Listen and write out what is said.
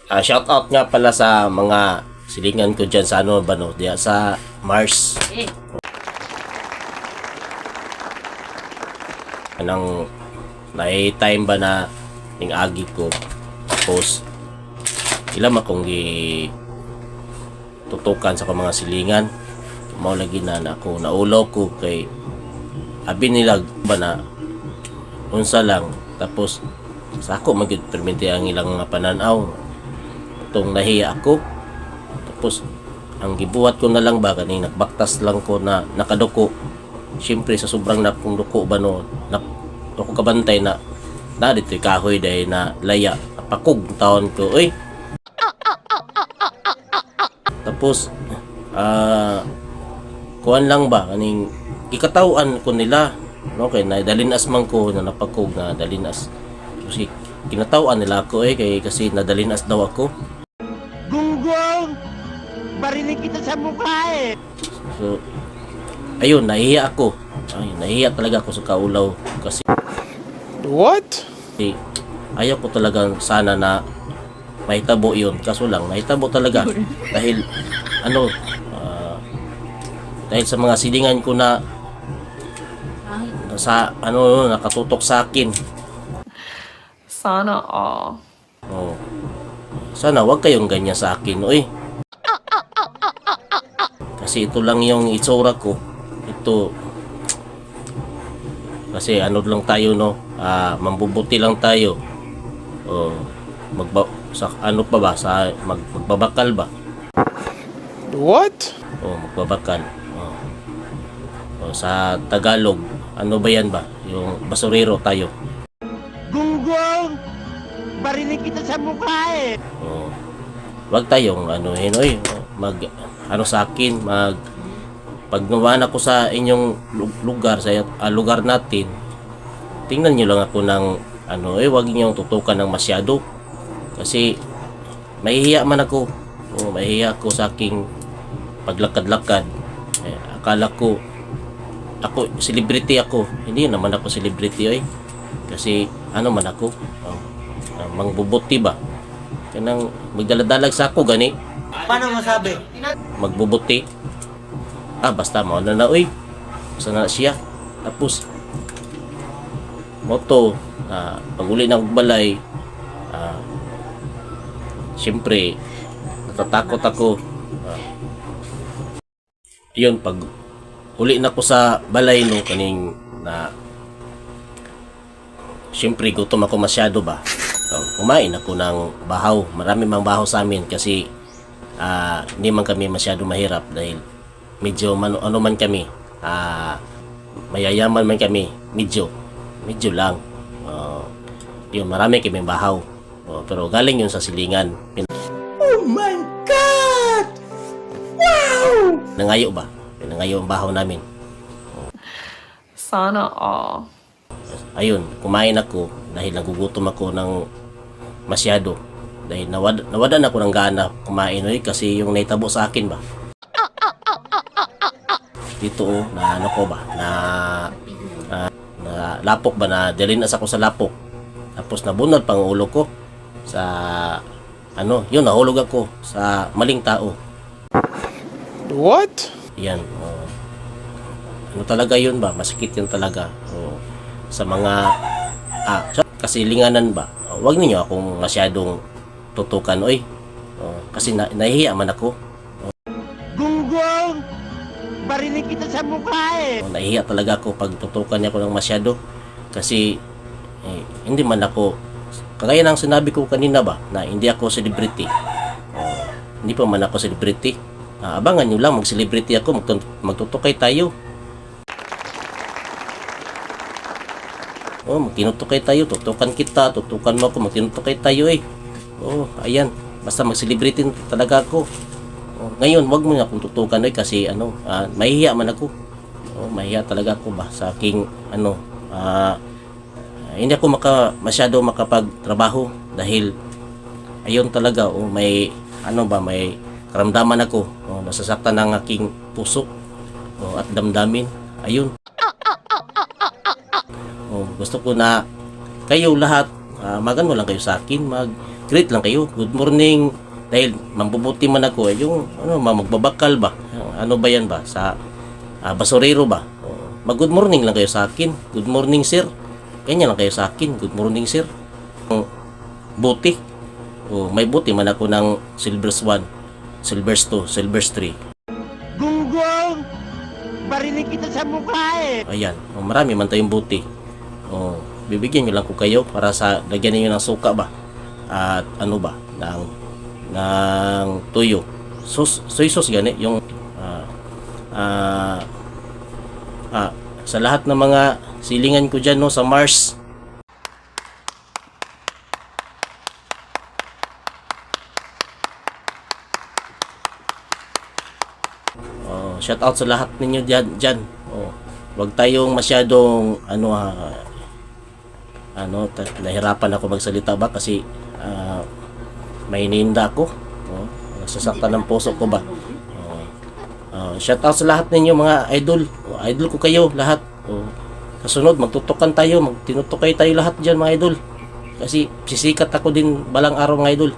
Shout out nga pala sa mga silingan ko dyan sa ano ba no, diya sa Mars. Anong time ba na ning agi ko tapos ilam akong tutukan sa mga silingan mao lagi na ako naulaw ko kay abi nila ba na unsa lang tapos sa ako magid permente ang ilang mga pananaw tong nahiya ako tapos ang gibuhat ko na lang ba kaning nagbaktas lang ko na nakaduko siyempre sa sobrang napong duko ba no ako kabantay na dito kahoy dahil na laya napakog taon ko oy tapos kuan lang ba kaning ikatawan ko nila no kay nadalinas man ko na napakog na dalinas kasi kinatawan nila ako kay kasi nadalinas daw ako gunggong barinig kita sa mukha so ayun nahiya ako nahiya talaga ako sa kaulaw kasi what ayaw ko talaga sana na mahitabo yun kaso lang mahitabo talaga dahil ano dahil sa mga silingan ko na sa ano nakatutok sa akin sana all. Oh. Sana wag kayong ganyan sa akin, oy. Kasi ito lang yung itsura ko. Ito kasi ano lang tayo no, mambubuti lang tayo. Oh, sa ano pa ba sa magbabakal ba? what Oh, magbabakal. Oh, sa Tagalog, ano ba yan ba? Yung basurero tayo. gunggong barinig kita sa mukha Oh. Wag tayong ano oy, mag ano sa akin, pag naman ako sa inyong lugar sa lugar natin. Tingnan niyo lang ako ng ano wag niyo tutukan ng masyado. Kasi mahihiya man ako. Oh, mahihiya ako sa aking paglakad-lakad. Akala ko ako celebrity ako. Hindi naman ako celebrity oy. Kasi ano man ako? Mangbubuti ba? Kanang magdaladalag sa ako gani. paano masabi Magbubuti. Basta mao na oy. Basta na siya. Tapos moto pag uli ng balay siyempre natatakot ako yun pag uli na ko sa balay no kaning na siyempre gutom ako masyado ba kumain ako ng bahaw marami mang bahaw sa amin kasi hindi man kami masyado mahirap dahil medyo ano man kami mayayaman man kami medyo lang yun marami kami bahaw pero galing yun sa silingan oh my god wow nangayo ba nangayo ang bahaw namin Sana all. ayun kumain ako dahil nagugutom ako ng masyado dahil nawadan ako ng gana kumain kasi yung naitabo sa akin ba dito na ano ko ba na lapok ba na dalinas ako sa lapok tapos nabunod pang ulo ko sa ano yun nahulog ako sa maling tao what yan ano talaga yun ba masakit yun talaga sa mga kasi linganan ba wag niyo akong masyadong tutukan oy kasi nahihiya man ako gunggong barinig kita sa mukha nahihiya talaga ako pag tutukan niya ako ng masyado kasi hindi man ako kagaya ng sinabi ko kanina ba na hindi ako celebrity hindi pa man ako celebrity abangan nyo lang mag-celebrity ako magtutukay tayo magtinutukay tayo tutukan kita tutukan mo ako magtinutukay tayo ayan basta mag-celebrity talaga ako ngayon wag mo na akong tutukan kasi mahihiya man ako mahihiya talaga ako ba sa aking hindi ako masyado makapagtrabaho dahil ayun talaga may may karamdaman ako nasasaktan ng aking puso at damdamin ayun gusto ko na kayo lahat magano lang kayo sa akin greet lang kayo. Good morning. Dahil mambubuti man ako, yung magbabakal ba? Ano ba yan ba? Sa basurero ba? Mag-good morning lang kayo sa akin. Good morning, sir. Ganyan lang kayo sa akin. Good morning, sir. Buti. May buti man ako ng Silvers 1, Silvers 2, Silvers 3. Gunggong! Barinig kita sa mukha eh! Ayan, marami man tayong buti. Bibigyan nyo lang ko kayo para sa lagyan niyo ng suka ba? At ano ba? Ng tuyo. Soy sauce gani yung sa lahat ng mga silingan ko dyan no, sa Mars. Shout out sa lahat ninyo dyan. Wag tayong masyadong nahirapan ako magsalita ba kasi may ininda ako. Nasasaktan ng puso ko ba. Shout out sa lahat ninyo mga idol. Idol ko kayo lahat. Kasunod magtutukan tayo, magtinutukay tayo lahat dyan mga idol. Kasi sisikat ako din balang araw mga idol.